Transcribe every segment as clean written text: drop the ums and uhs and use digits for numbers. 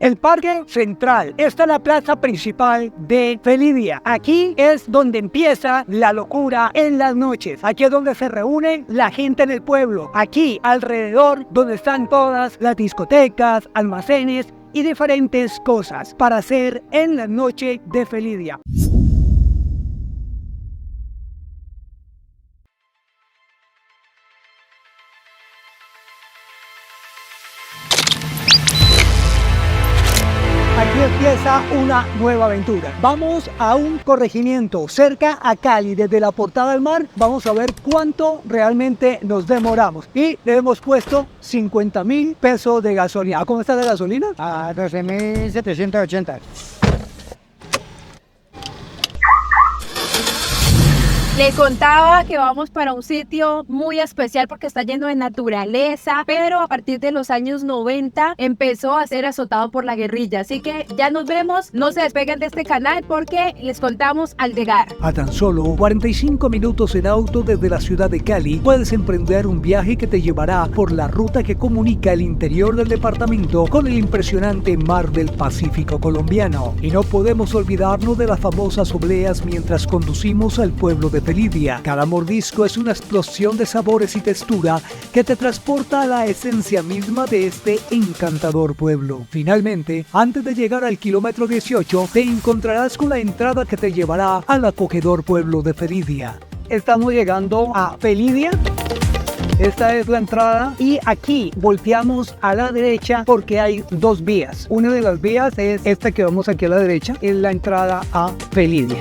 El Parque Central. Esta es la plaza principal de Felidia. Aquí es donde empieza la locura en las noches. Aquí es donde se reúne la gente en el pueblo. Aquí alrededor donde están todas las discotecas, almacenes y diferentes cosas para hacer en la noche de Felidia. Aquí empieza una nueva aventura. Vamos a un corregimiento cerca a Cali, desde la Portada del Mar. Vamos a ver cuánto realmente nos demoramos. Y le hemos puesto 50.000 pesos de gasolina. ¿Cómo está la gasolina? A 12.780. Le contaba que vamos para un sitio muy especial porque está lleno de naturaleza, pero a partir de los años 90 empezó a ser azotado por la guerrilla. Así que ya nos vemos, no se despeguen de este canal porque les contamos al llegar. A tan solo 45 minutos en auto desde la ciudad de Cali, puedes emprender un viaje que te llevará por la ruta que comunica el interior del departamento con el impresionante mar del Pacífico colombiano. Y no podemos olvidarnos de las famosas obleas mientras conducimos al pueblo de Felidia. Cada mordisco es una explosión de sabores y textura que te transporta a la esencia misma de este encantador pueblo. Finalmente, antes de llegar al kilómetro 18, te encontrarás con la entrada que te llevará al acogedor pueblo de Felidia. Estamos llegando a Felidia. Esta es la entrada y aquí volteamos a la derecha porque hay dos vías. Una de las vías es esta que vamos aquí a la derecha, es la entrada a Felidia.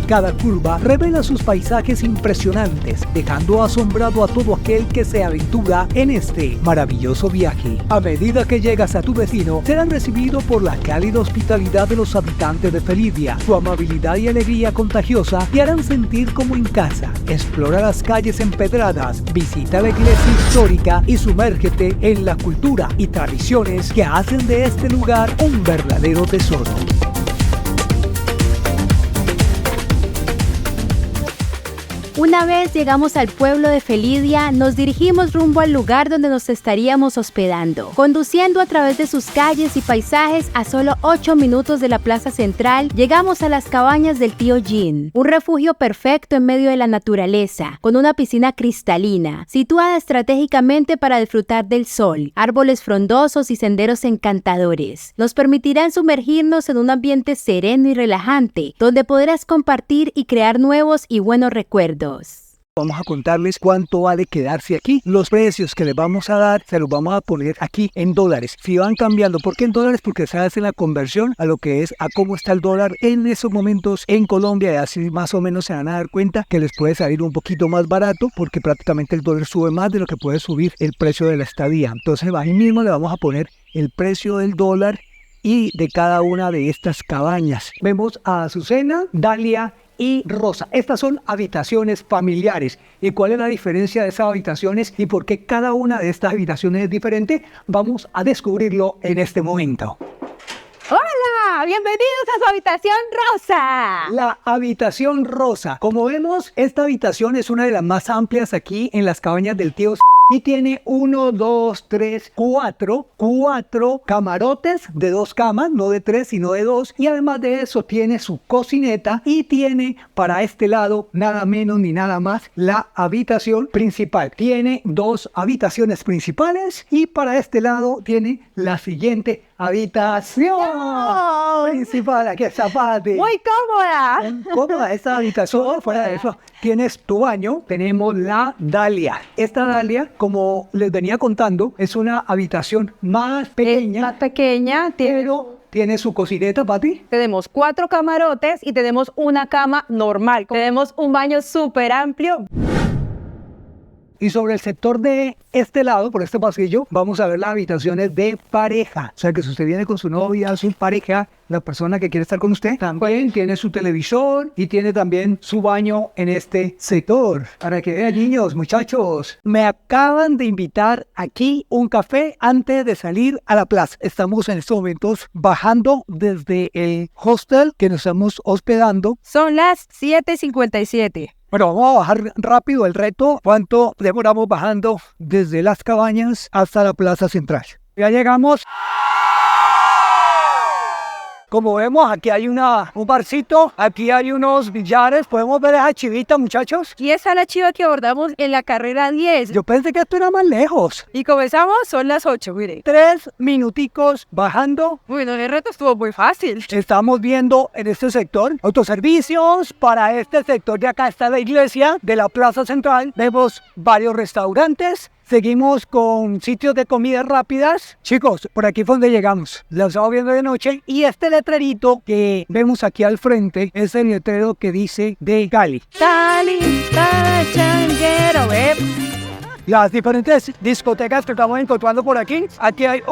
Cada curva revela sus paisajes impresionantes, dejando asombrado a todo aquel que se aventura en este maravilloso viaje. A medida que llegas a tu destino, serán recibido por la cálida hospitalidad de los habitantes de Felidia. Su amabilidad y alegría contagiosa te harán sentir como en casa. Explora las calles empedradas, visita la iglesia histórica y sumérgete en la cultura y tradiciones que hacen de este lugar un verdadero tesoro. Una vez llegamos al pueblo de Felidia, nos dirigimos rumbo al lugar donde nos estaríamos hospedando, conduciendo a través de sus calles y paisajes. A solo 8 minutos de la plaza central, llegamos a las cabañas del tío Jean, un refugio perfecto en medio de la naturaleza, con una piscina cristalina, situada estratégicamente para disfrutar del sol, árboles frondosos y senderos encantadores. Nos permitirán sumergirnos en un ambiente sereno y relajante, donde podrás compartir y crear nuevos y buenos recuerdos. Vamos a contarles cuánto vale quedarse aquí. Los precios que les vamos a dar se los vamos a poner aquí en dólares. Si van cambiando, ¿por qué en dólares? Porque se hace la conversión a lo que es a cómo está el dólar en esos momentos en Colombia, y así más o menos se van a dar cuenta que les puede salir un poquito más barato porque prácticamente el dólar sube más de lo que puede subir el precio de la estadía. Entonces ahí mismo le vamos a poner el precio del dólar y de cada una de estas cabañas. Vemos a Azucena, Dalia y Rosa. Estas son habitaciones familiares. ¿Y cuál es la diferencia de esas habitaciones y por qué cada una de estas habitaciones es diferente? Vamos a descubrirlo en este momento. ¡Hola! ¡Bienvenidos a su habitación rosa! La habitación rosa. Como vemos, esta habitación es una de las más amplias aquí en las cabañas del tío y tiene 1, 2, 3, 4 camarotes de 2 camas, no de 3 sino de 2, y además de eso tiene su cocineta y tiene para este lado nada menos ni nada más la habitación principal. Tiene 2 habitaciones principales y para este lado tiene la siguiente habitación principal. Aquí está Pati. Muy cómoda. Cómoda esta habitación. Fuera de eso tienes tu baño. Tenemos la Dalia. Esta Dalia, como les venía contando, es una habitación más pequeña. Más pequeña, pero tiene su cocineta, Pati. tenemos 4 camarotes y tenemos una cama normal. Tenemos un baño súper amplio. Y sobre el sector de este lado, por este pasillo, vamos a ver las habitaciones de pareja. O sea que si usted viene con su novia, su pareja, la persona que quiere estar con usted, también tiene su televisor y tiene también su baño en este sector. Para que vean, niños, muchachos, me acaban de invitar aquí un café antes de salir a la plaza. Estamos en estos momentos bajando desde el hostel que nos estamos hospedando. Son las 7:57. Bueno, vamos a bajar rápido el reto. ¿Cuánto demoramos bajando desde las cabañas hasta la plaza central? Ya llegamos. Como vemos, aquí hay un barcito, aquí hay unos billares. ¿Podemos ver esa chivita, muchachos? Y esa es la chiva que abordamos en la carrera 10. Yo pensé que esto era más lejos. Y comenzamos, son las 8, mire. 3 minuticos bajando. Bueno, el reto estuvo muy fácil. Estamos viendo en este sector autoservicios. Para este sector de acá está la iglesia de la plaza central. Vemos varios restaurantes. Seguimos con sitios de comidas rápidas. Chicos, por aquí fue donde llegamos. Lo estamos viendo de noche. Y este letrerito que vemos aquí al frente es el letrero que dice de Cali. Cali, pachanguero, Las diferentes discotecas que estamos encontrando por aquí. Aquí hay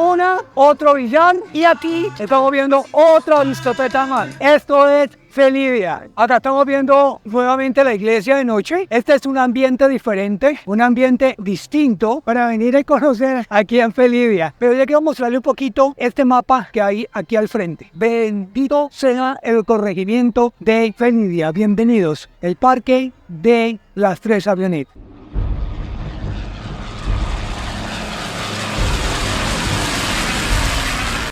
otro billar y aquí estamos viendo otra discoteca más. Esto es Felidia. Acá estamos viendo nuevamente la iglesia de noche. Este es un ambiente diferente, un ambiente distinto para venir a conocer aquí en Felidia. Pero ya quiero mostrarle un poquito este mapa que hay aquí al frente. Bendito sea el corregimiento de Felidia. Bienvenidos. El parque de las 3 avionetas.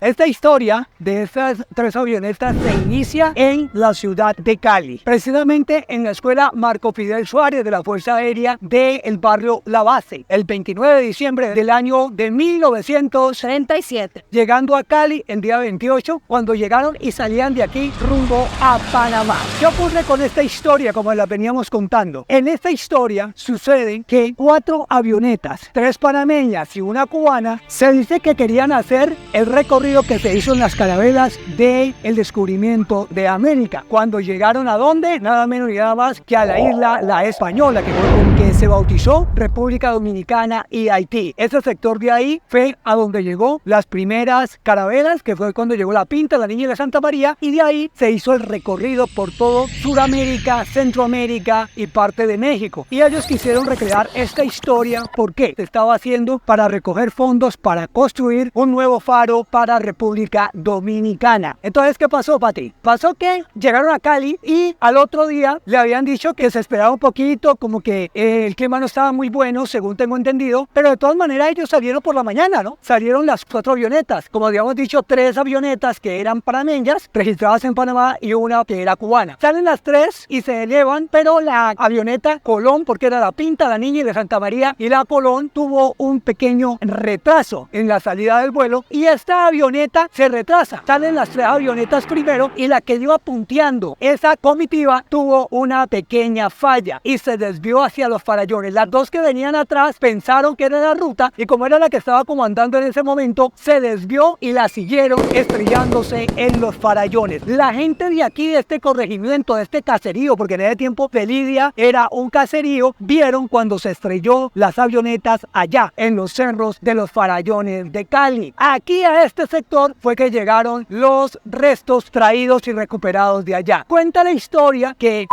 Esta historia de estas 3 avionetas se inicia en la ciudad de Cali, precisamente en la escuela Marco Fidel Suárez de la Fuerza Aérea del barrio La Base, el 29 de diciembre del año de 1937. Llegando a Cali el día 28, cuando llegaron y salían de aquí rumbo a Panamá. ¿Qué ocurre con esta historia como la veníamos contando? En esta historia sucede que 4 avionetas, 3 panameñas y una cubana, se dice que querían hacer el recorrido que se hizo en las carabelas del descubrimiento de América. Cuando llegaron a ¿dónde? Nada menos y nada más que a la isla La Española, que fue con que se bautizó República Dominicana y Haití. Ese sector de ahí fue a donde llegó las primeras carabelas, que fue cuando llegó la Pinta, la Niña y la Santa María, y de ahí se hizo el recorrido por todo Sudamérica, Centroamérica y parte de México. Y ellos quisieron recrear esta historia. ¿Por qué? Se estaba haciendo para recoger fondos para construir un nuevo faro para República Dominicana. Entonces, ¿qué pasó, Pati? Pasó que llegaron a Cali y al otro día le habían dicho que se esperaba un poquito, como que el clima no estaba muy bueno, según tengo entendido, pero de todas maneras ellos salieron por la mañana, ¿no? Salieron las 4 avionetas, como habíamos dicho, 3 avionetas que eran panameñas, registradas en Panamá, y una que era cubana. Salen las 3 y se elevan, pero la avioneta Colón, porque era la Pinta, la Niña y la Santa María, y la Colón tuvo un pequeño retraso en la salida del vuelo, y esta avioneta se retrasa. Salen las 3 avionetas primero y la que iba punteando esa comitiva tuvo una pequeña falla y se desvió hacia los farallones. Las 2 que venían atrás pensaron que era la ruta y como era la que estaba comandando en ese momento, se desvió y la siguieron estrellándose en los farallones. La gente de aquí, de este corregimiento, de este caserío, porque en ese tiempo Felidia era un caserío, vieron cuando se estrelló las avionetas allá en los cerros de los farallones de Cali. Aquí a este sector fue que llegaron los restos traídos y recuperados de allá. Cuenta la historia que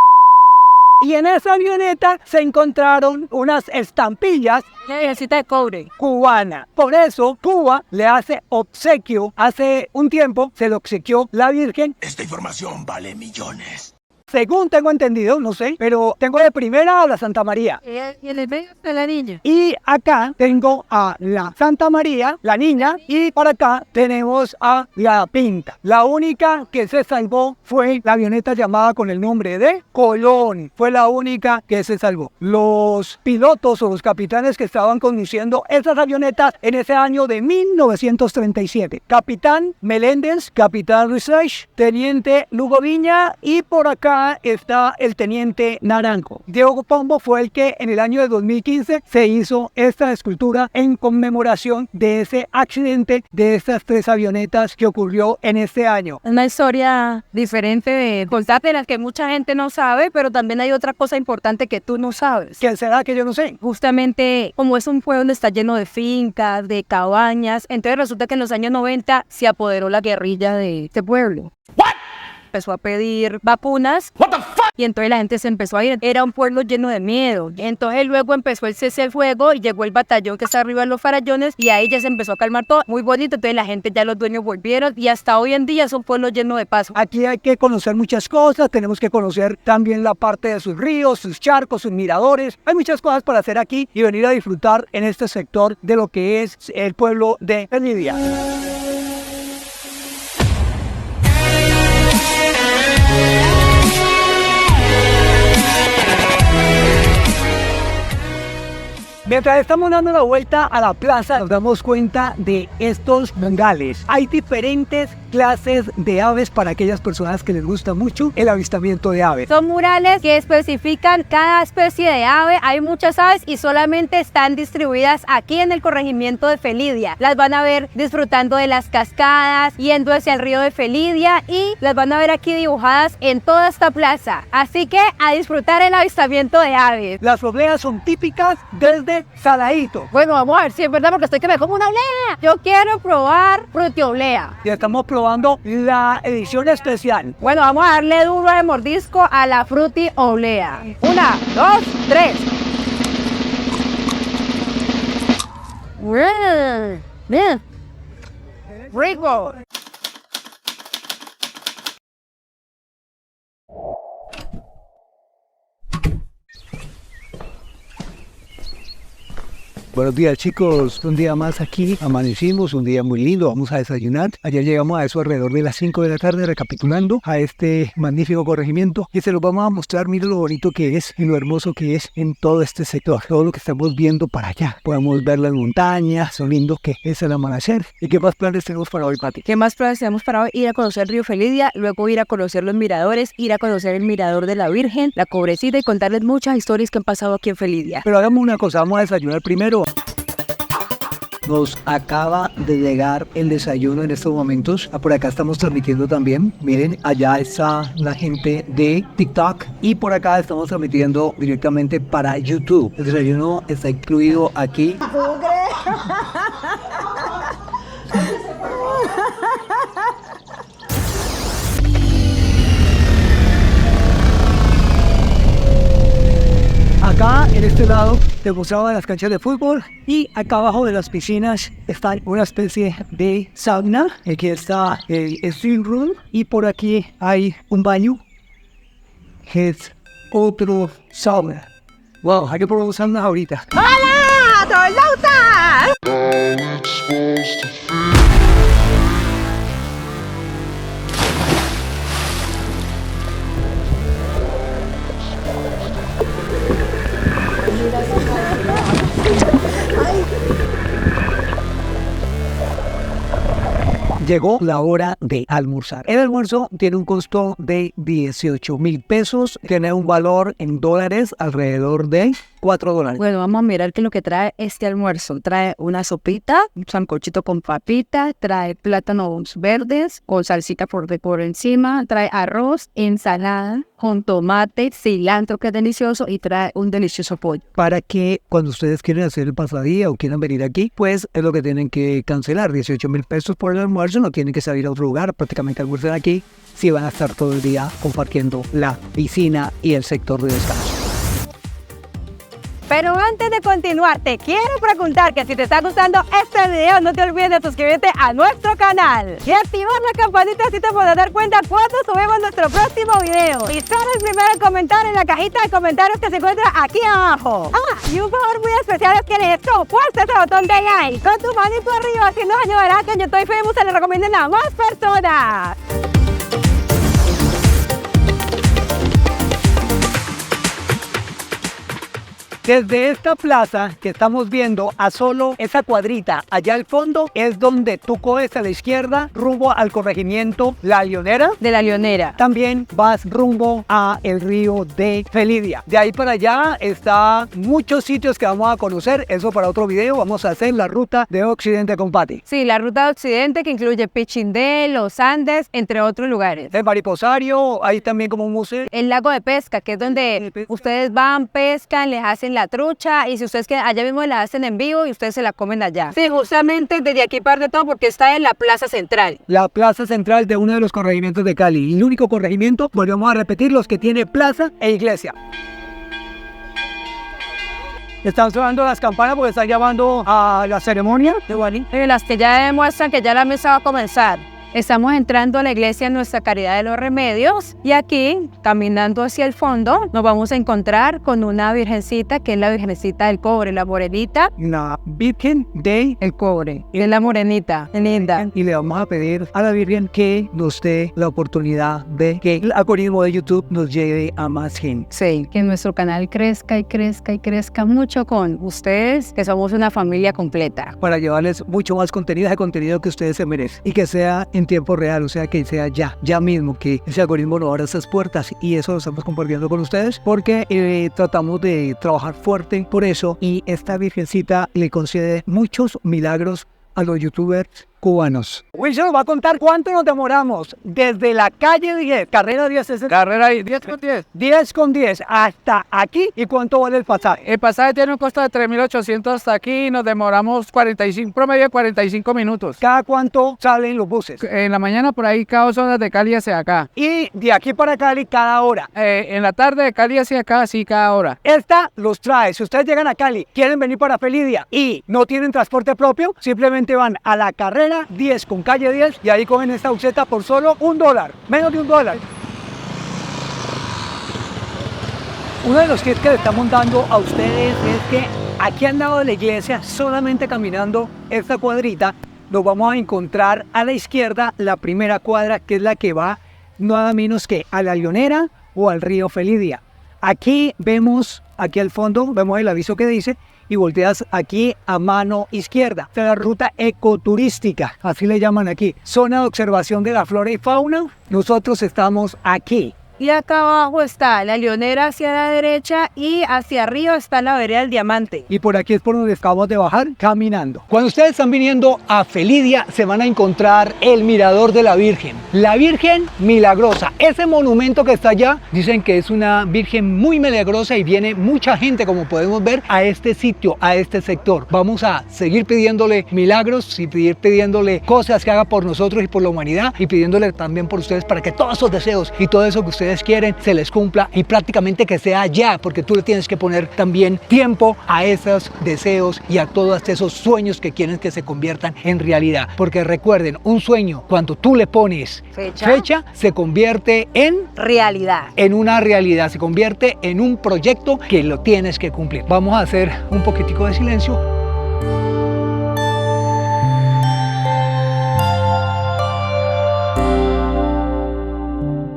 y en esa avioneta se encontraron unas estampillas de cobre cubana. Por eso Cuba le hace obsequio. Hace un tiempo se le obsequió la Virgen. Esta información vale millones. Según tengo entendido, no sé, pero tengo de primera a la Santa María. Y en el medio está la niña. Y acá tengo a la Santa María, la niña, y por acá tenemos a la Pinta. La única que se salvó fue la avioneta llamada con el nombre de Colón. Fue la única que se salvó. Los pilotos o los capitanes que estaban conduciendo esas avionetas en ese año de 1937. Capitán Meléndez, Capitán Research, Teniente Lugo Viña y por acá está el teniente Naranjo. Diego Pombo fue el que en el año de 2015 se hizo esta escultura en conmemoración de ese accidente de estas 3 avionetas que ocurrió en este año. Una historia diferente de contar, de las que mucha gente no sabe, pero también hay otra cosa importante que tú no sabes. ¿Qué será que yo no sé? Justamente, como es un pueblo donde está lleno de fincas, de cabañas, entonces resulta que en los años 90 se apoderó la guerrilla de este pueblo. empezó a pedir vacunas. Y entonces la gente se empezó a ir. Era un pueblo lleno de miedo. Entonces luego empezó el cese del fuego y llegó el batallón que está arriba de los farallones y ahí ya se empezó a calmar todo. Muy bonito. Entonces la gente, ya los dueños volvieron y hasta hoy en día es un pueblo lleno de paz. Aquí hay que conocer muchas cosas, tenemos que conocer también la parte de sus ríos, sus charcos, sus miradores. Hay muchas cosas para hacer aquí y venir a disfrutar en este sector de lo que es el pueblo de Felidia. Mientras estamos dando la vuelta a la plaza, nos damos cuenta de estos mangales. Hay diferentes clases de aves para aquellas personas que les gusta mucho el avistamiento de aves. Son murales que especifican cada especie de ave. Hay muchas aves y solamente están distribuidas aquí en el corregimiento de Felidia. Las van a ver disfrutando de las cascadas, yendo hacia el río de Felidia y las van a ver aquí dibujadas en toda esta plaza. Así que a disfrutar el avistamiento de aves. Las obleas son típicas desde Saladito. Bueno, vamos a ver si es verdad porque estoy que me como una oblea. Yo quiero probar frutioblea. Ya estamos probando la edición especial. Bueno, vamos a darle duro de mordisco a la frutioblea. 1, 2, 3. Bien. Rico. Buenos días, chicos, un día más aquí, amanecimos, un día muy lindo, vamos a desayunar. Ayer llegamos a eso alrededor de las 5 de la tarde recapitulando a este magnífico corregimiento y se los vamos a mostrar. Miren lo bonito que es y lo hermoso que es en todo este sector, todo lo que estamos viendo para allá. Podemos ver las montañas, lo lindo que es el amanecer. ¿Y qué más planes tenemos para hoy, Pati? ¿Qué más planes tenemos para hoy? Ir a conocer Río Felidia, luego ir a conocer los miradores, ir a conocer el mirador de la Virgen, la Cobrecita y contarles muchas historias que han pasado aquí en Felidia. Pero hagamos una cosa, vamos a desayunar primero. Nos acaba de llegar el desayuno en estos momentos. Por acá estamos transmitiendo también. Miren, allá está la gente de TikTok y por acá estamos transmitiendo directamente para YouTube. El desayuno está incluido aquí. Acá en este lado te mostraba las canchas de fútbol y acá abajo de las piscinas está una especie de sauna. Aquí está el steam room y por aquí hay un baño que es otro sauna. Wow, hay que probar saunas ahorita. ¡Hola! ¡Torlauta! Llegó la hora de almorzar. El almuerzo tiene un costo de 18,000 pesos. Tiene un valor en dólares alrededor de $4. Bueno, vamos a mirar qué es lo que trae este almuerzo. Trae una sopita, un sancochito con papita, trae plátanos verdes con salsita por encima, trae arroz, ensalada con tomate, cilantro que es delicioso y trae un delicioso pollo. Para que cuando ustedes quieren hacer el pasadía o quieran venir aquí, pues es lo que tienen que cancelar. 18,000 pesos por el almuerzo, no tienen que salir a otro lugar, prácticamente almuerzan aquí, si van a estar todo el día compartiendo la piscina y el sector de descanso. Pero antes de continuar, te quiero preguntar que si te está gustando este video, no te olvides de suscribirte a nuestro canal y activar la campanita así te podrás dar cuenta cuando subimos nuestro próximo video. Y ser el primero en comentar en la cajita de comentarios que se encuentra aquí abajo. Y un favor muy especial es que le des fuerte ese botón de like con tu manito arriba, así nos ayudará a que en YouTube y Facebook se le recomienden a más personas. Desde esta plaza que estamos viendo a solo esa cuadrita allá al fondo es donde tú coges a la izquierda rumbo al corregimiento La Leonera. De La Leonera. También vas rumbo a el río de Felidia. De ahí para allá está muchos sitios que vamos a conocer. Eso para otro video. Vamos a hacer la ruta de Occidente con Pati. Sí, la ruta de Occidente que incluye Pichindé, Los Andes, entre otros lugares. En Mariposario hay también como un museo. El lago de pesca, que es donde ustedes van, pescan, les hacen hacen la trucha y si ustedes quieren, allá mismo la hacen en vivo y ustedes se la comen allá. Sí, justamente desde aquí parte todo porque está en la plaza central. La plaza central de uno de los corregimientos de Cali. El único corregimiento, volvemos a repetir, los que tiene plaza e iglesia. Están sonando las campanas porque están llamando a la ceremonia de Wani. Las que ya demuestran que ya la misa va a comenzar. Estamos entrando a la iglesia Nuestra Caridad de los Remedios y aquí, caminando hacia el fondo, nos vamos a encontrar con una virgencita que es la virgencita del cobre, la morenita. La Virgen del Cobre, y es la morenita, linda. Y le vamos a pedir a la Virgen que nos dé la oportunidad de que el algoritmo de YouTube nos lleve a más gente. Sí, que nuestro canal crezca y crezca y crezca mucho con ustedes, que somos una familia completa. Para llevarles mucho más contenido, ese contenido que ustedes se merecen. Y que sea en tiempo real, o sea que sea ya mismo, que ese algoritmo nos abra esas puertas y eso lo estamos compartiendo con ustedes porque tratamos de trabajar fuerte por eso y esta virgencita le concede muchos milagros a los youtubers cubanos. Wilson nos va a contar cuánto nos demoramos desde la calle 10, carrera 10, Carrera 10 con 10. 10 con 10 hasta aquí y cuánto vale el pasaje. El pasaje tiene un costo de 3.800 hasta aquí y nos demoramos promedio de 45 minutos. ¿Cada cuánto salen los buses? En la mañana por ahí cada 2 horas de Cali hacia acá. Y de aquí para Cali cada hora. En la tarde de Cali hacia acá, sí, cada hora. Esta los trae. Si ustedes llegan a Cali, quieren venir para Felidia y no tienen transporte propio, simplemente van a la carrera 10 con calle 10 y ahí cogen esta buseta por solo $1, menos de $1. Uno de los tips que le estamos dando a ustedes es que aquí al lado de la iglesia, solamente caminando esta cuadrita, nos vamos a encontrar a la izquierda la primera cuadra, que es la que va nada menos que a la Leonera o al río Felidia. Aquí vemos, aquí al fondo, vemos el aviso que dice y volteas aquí a mano izquierda. Esta es la ruta ecoturística, así le llaman aquí. Zona de observación de la flora y fauna. Nosotros estamos aquí. Y acá abajo está la Leonera hacia la derecha y hacia arriba está la vereda del Diamante. Y por aquí es por donde acabamos de bajar caminando. Cuando ustedes están viniendo a Felidia se van a encontrar el Mirador de la Virgen. La Virgen Milagrosa. Ese monumento que está allá, dicen que es una Virgen muy milagrosa y viene mucha gente, como podemos ver, a este sitio, a este sector. Vamos a seguir pidiéndole milagros y seguir pidiéndole cosas que haga por nosotros y por la humanidad y pidiéndole también por ustedes para que todos esos deseos y todo eso que ustedes quieren se les cumpla y prácticamente que sea ya, porque tú le tienes que poner también tiempo a esos deseos y a todos esos sueños que quieren que se conviertan en realidad, porque recuerden, un sueño cuando tú le pones fecha se convierte en realidad, en una realidad, se convierte en un proyecto que lo tienes que cumplir. Vamos a hacer un poquitico de silencio.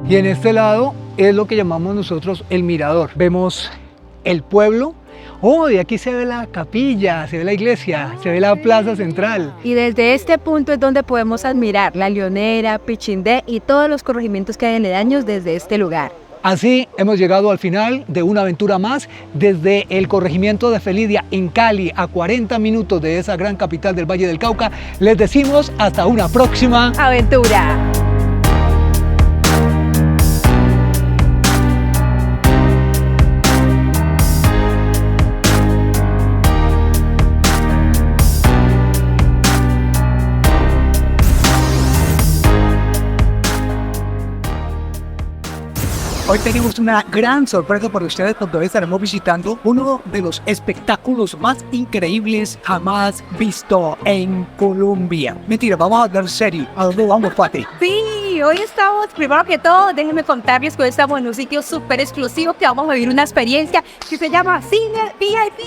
Y en este lado es lo que llamamos nosotros el mirador. Vemos el pueblo. Oh, de aquí se ve la capilla, se ve la iglesia, se ve la plaza central. Y desde este punto es donde podemos admirar la Leonera, Pichindé y todos los corregimientos que hay aledaños desde este lugar. Así hemos llegado al final de una aventura más desde el corregimiento de Felidia en Cali, a 40 minutos de esa gran capital del Valle del Cauca. Les decimos hasta una próxima aventura. Hoy tenemos una gran sorpresa para ustedes porque hoy estaremos visitando uno de los espectáculos más increíbles jamás visto en Colombia. Mentira, vamos a hablar serio. ¿A dónde vamos, Pati? Sí, hoy estamos, primero que todo, déjenme contarles que hoy estamos en un sitio súper exclusivo que vamos a vivir una experiencia que se llama Cine VIP.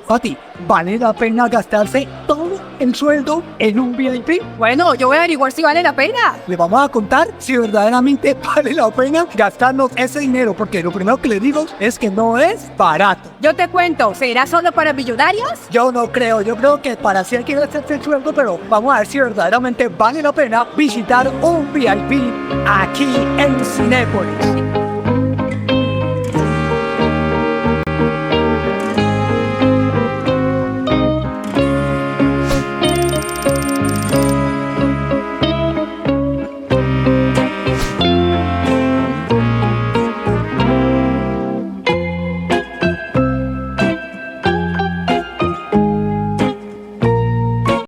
Pati, ¿vale la pena gastarse todo el sueldo en un VIP? Bueno, yo voy a averiguar si vale la pena. Le vamos a contar si verdaderamente vale la pena gastarnos ese dinero, porque lo primero que le digo es que no es barato. Yo te cuento, ¿será solo para millonarios? Yo no creo, yo creo que para sí hay que gastarse el sueldo, pero vamos a ver si verdaderamente vale la pena visitar un VIP aquí en Cinépolis.